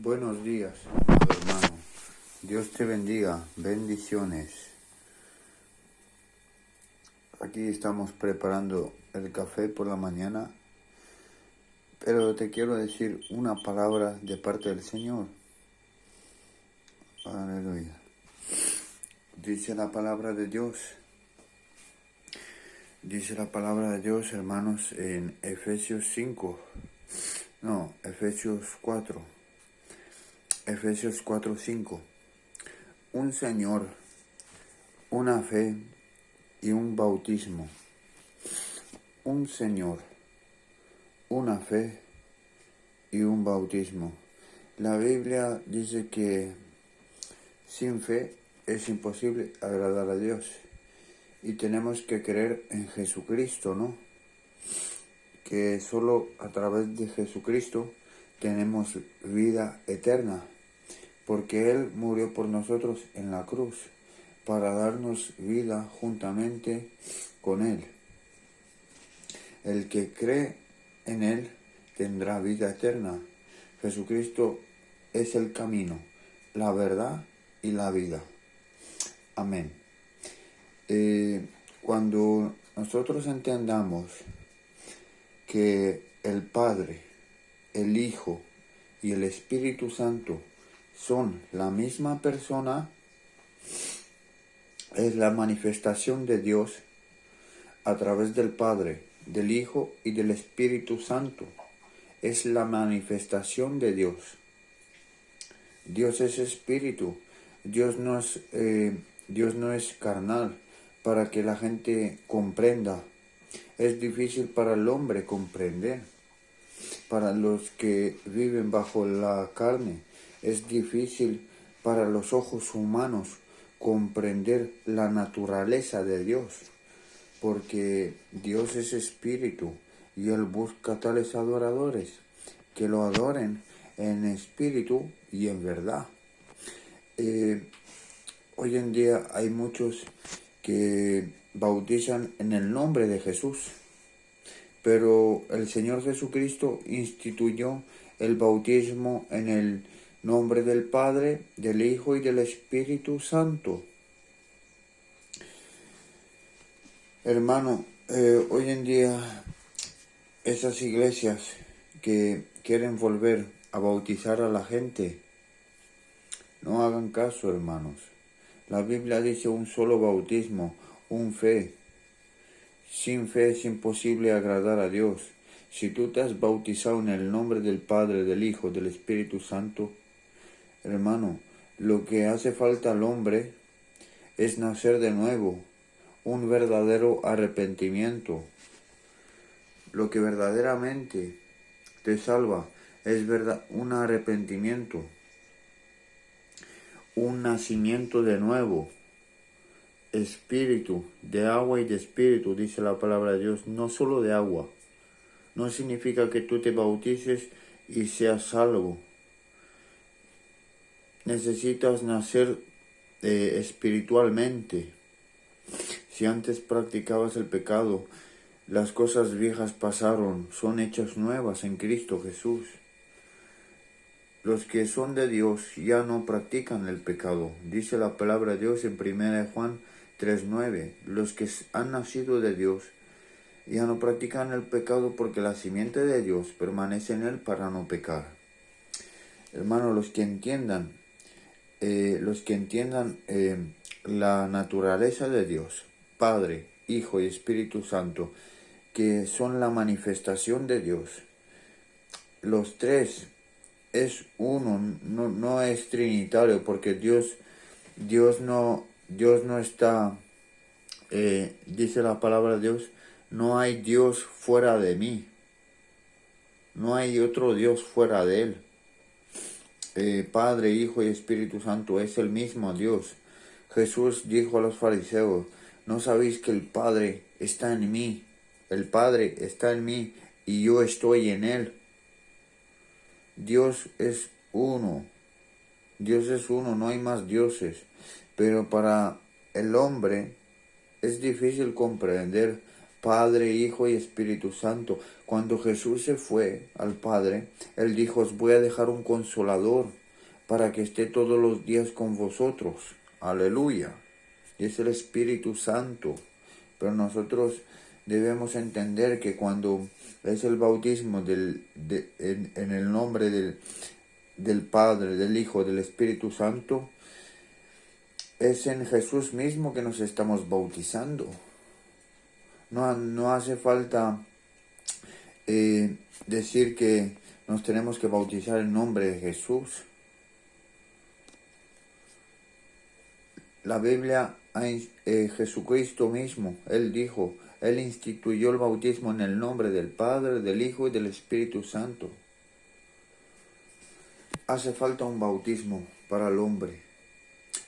Buenos días, amado hermano. Dios te bendiga. Bendiciones. Aquí estamos preparando el café por la mañana, pero te quiero decir una palabra de parte del Señor. Aleluya. Dice la palabra de Dios. Dice la palabra de Dios, hermanos, en Efesios 4. Efesios 4:5. Un Señor, una fe y un bautismo. Un Señor, una fe y un bautismo. La Biblia dice que sin fe es imposible agradar a Dios. Y tenemos que creer en Jesucristo, ¿no? Que solo a través de Jesucristo tenemos vida eterna. Porque Él murió por nosotros en la cruz para darnos vida juntamente con Él. El que cree en Él tendrá vida eterna. Jesucristo es el camino, la verdad y la vida. Amén. Cuando nosotros entendamos que el Padre, el Hijo y el Espíritu Santo son la misma persona, es la manifestación de Dios a través del Padre, del Hijo y del Espíritu Santo. Es la manifestación de Dios. Dios es espíritu. Dios no es carnal para que la gente comprenda. Es difícil para el hombre comprender. Para los que viven bajo la carne, es difícil para los ojos humanos comprender la naturaleza de Dios. Porque Dios es espíritu y Él busca tales adoradores que lo adoren en espíritu y en verdad. Hoy en día hay muchos que bautizan en el nombre de Jesús, pero el Señor Jesucristo instituyó el bautismo en el nombre del Padre, del Hijo y del Espíritu Santo. Hermano, hoy en día esas iglesias que quieren volver a bautizar a la gente, no hagan caso, hermanos. La Biblia dice un solo bautismo, un fe. Sin fe es imposible agradar a Dios. Si tú te has bautizado en el nombre del Padre, del Hijo, del Espíritu Santo, hermano, lo que hace falta al hombre es nacer de nuevo, un verdadero arrepentimiento. Lo que verdaderamente te salva es un arrepentimiento, un nacimiento de nuevo, espíritu, de agua y de espíritu, dice la palabra de Dios, no solo de agua. No significa que tú te bautices y seas salvo. Necesitas nacer espiritualmente. Si antes practicabas el pecado, las cosas viejas pasaron, son hechas nuevas en Cristo Jesús. Los que son de Dios ya no practican el pecado. Dice la palabra de Dios en 1 Juan 3:9. Los que han nacido de Dios ya no practican el pecado porque la simiente de Dios permanece en él para no pecar. Hermanos, los que entiendan la naturaleza de Dios, Padre, Hijo y Espíritu Santo, que son la manifestación de Dios. Los tres es uno, no es trinitario, porque Dios no está, dice la palabra de Dios, no hay Dios fuera de mí, no hay otro Dios fuera de Él. Padre, Hijo y Espíritu Santo es el mismo Dios. Jesús dijo a los fariseos, ¿no sabéis que el Padre está en mí? El Padre está en mí y yo estoy en Él. Dios es uno. Dios es uno, no hay más dioses. Pero para el hombre es difícil comprender Padre, Hijo y Espíritu Santo. Cuando Jesús se fue al Padre, Él dijo, os voy a dejar un consolador para que esté todos los días con vosotros. Aleluya. Y es el Espíritu Santo. Pero nosotros debemos entender que cuando es el bautismo en el nombre del Padre, del Hijo, del Espíritu Santo, es en Jesús mismo que nos estamos bautizando. No hace falta decir que nos tenemos que bautizar en nombre de Jesús. La Biblia, Jesucristo mismo, Él dijo, Él instituyó el bautismo en el nombre del Padre, del Hijo y del Espíritu Santo. Hace falta un bautismo para el hombre,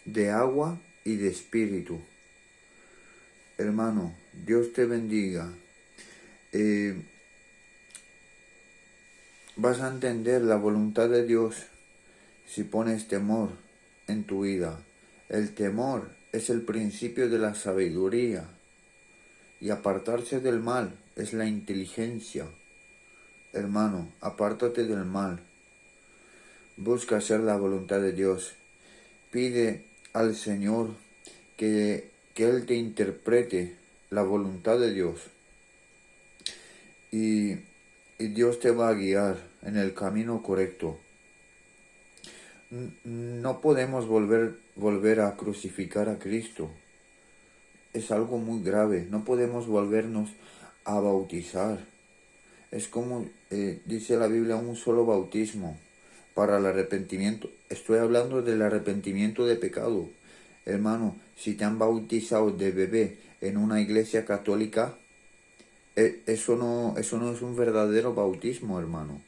de agua y de espíritu. Hermano, Dios te bendiga. Vas a entender la voluntad de Dios si pones temor en tu vida. El temor es el principio de la sabiduría y apartarse del mal es la inteligencia. Hermano, apártate del mal. Busca hacer la voluntad de Dios. Pide al Señor que Él te interprete la voluntad de Dios. Y Dios te va a guiar en el camino correcto. No podemos volver a crucificar a Cristo. Es algo muy grave. No podemos volvernos a bautizar. Es como dice la Biblia, un solo bautismo para el arrepentimiento. Estoy hablando del arrepentimiento de pecado. Hermano, si te han bautizado de bebé en una iglesia católica, eso no es un verdadero bautismo, hermano.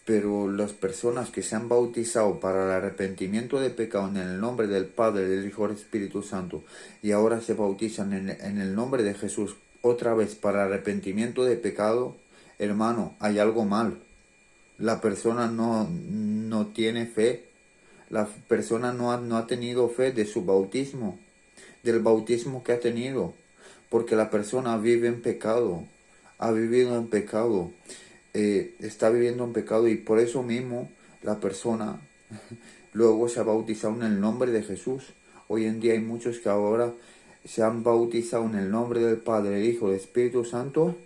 Pero las personas que se han bautizado para el arrepentimiento de pecado en el nombre del Padre, del Hijo y del Espíritu Santo, y ahora se bautizan en el nombre de Jesús otra vez para arrepentimiento de pecado, hermano, hay algo mal. La persona no tiene fe. La persona no ha tenido fe de su bautismo, del bautismo que ha tenido, porque la persona vive en pecado, ha vivido en pecado, está viviendo en pecado y por eso mismo la persona luego se ha bautizado en el nombre de Jesús. Hoy en día hay muchos que ahora se han bautizado en el nombre del Padre, del Hijo, del Espíritu Santo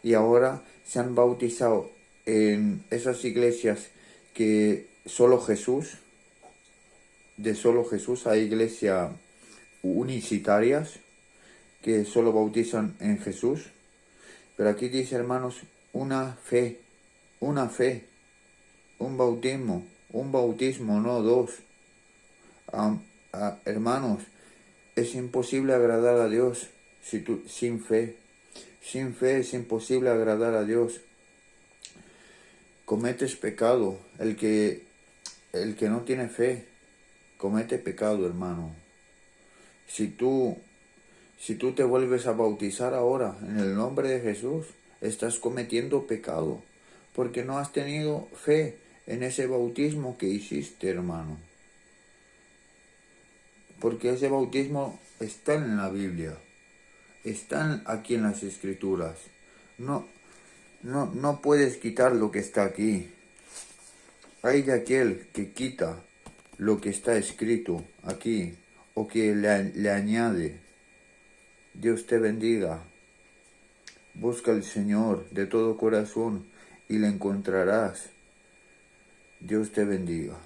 y ahora se han bautizado en esas iglesias que solo Jesús, de solo Jesús, hay iglesias unicitarias que solo bautizan en Jesús. Pero aquí dice, hermanos, una fe, un bautismo, no dos. Hermanos, es imposible agradar a Dios sin fe. Sin fe es imposible agradar a Dios. Cometes pecado. El que no tiene fe comete pecado, hermano. Si tú te vuelves a bautizar ahora en el nombre de Jesús, estás cometiendo pecado, porque no has tenido fe en ese bautismo que hiciste, hermano. Porque ese bautismo está en la Biblia, están aquí en las Escrituras. No puedes quitar lo que está aquí. Hay de aquel que quita lo que está escrito aquí, o que le añade. Dios te bendiga. Busca al Señor de todo corazón y le encontrarás. Dios te bendiga.